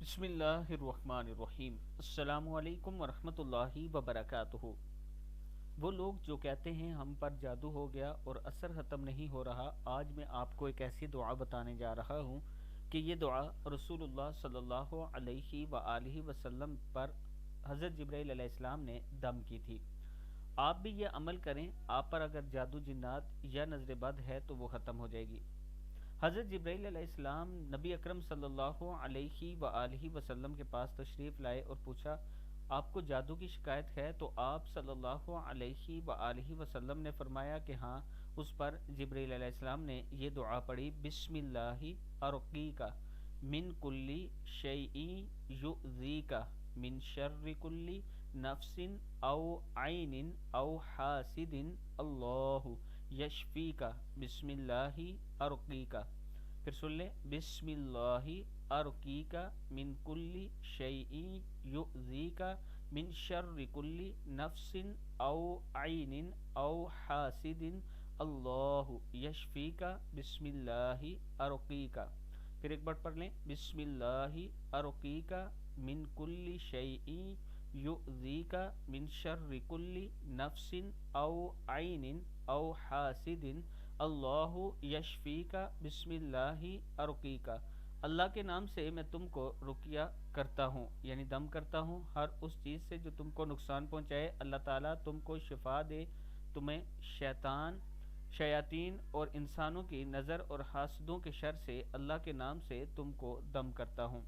بسم اللہ الرحمن الرحیم۔ السلام علیکم ورحمۃ اللہ وبرکاتہ۔ وہ لوگ جو کہتے ہیں ہم پر جادو ہو گیا اور اثر ختم نہیں ہو رہا، آج میں آپ کو ایک ایسی دعا بتانے جا رہا ہوں کہ یہ دعا رسول اللہ صلی اللہ علیہ وآلہ وسلم پر حضرت جبرائیل علیہ السلام نے دم کی تھی۔ آپ بھی یہ عمل کریں، آپ پر اگر جادو جنات یا نظر بد ہے تو وہ ختم ہو جائے گی۔ حضرت جبرائیل علیہ السلام نبی اکرم صلی اللہ علیہ وآلہ وسلم کے پاس تشریف لائے اور پوچھا، آپ کو جادو کی شکایت ہے؟ تو آپ صلی اللہ علیہ وآلہ وسلم نے فرمایا کہ ہاں۔ اس پر جبرائیل علیہ السلام نے یہ دعا پڑھی، بسم اللہ ارقیک من کلی شیء یؤذیک من شر کلی نفس او عین او حاسد اللہ یشفیک بسم اللہ ارقیک۔ پھر سن لیں، بسم اللہ ارقیک من کلی شیء یؤذیک من شر کلی نفس او عین او حاسد اللہ یشفیک بسم اللہ ارقیک۔ پھر ایک بار پڑھ لیں، بسم اللہ ارقیک من کلی شیء یؤذیک من شر کلی نفس او عین او حاسد اللہ یشفیک بسم اللہ ارقیک۔ اللہ کے نام سے میں تم کو رقیہ کرتا ہوں، یعنی دم کرتا ہوں، ہر اس چیز سے جو تم کو نقصان پہنچائے اللہ تعالیٰ تم کو شفا دے، تمہیں شیاطین اور انسانوں کی نظر اور حاسدوں کے شر سے اللہ کے نام سے تم کو دم کرتا ہوں۔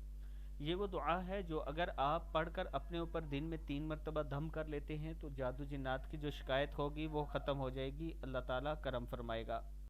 یہ وہ دعا ہے جو اگر آپ پڑھ کر اپنے اوپر دن میں 3 مرتبہ دم کر لیتے ہیں تو جادو جنات کی جو شکایت ہوگی وہ ختم ہو جائے گی، اللہ تعالیٰ کرم فرمائے گا۔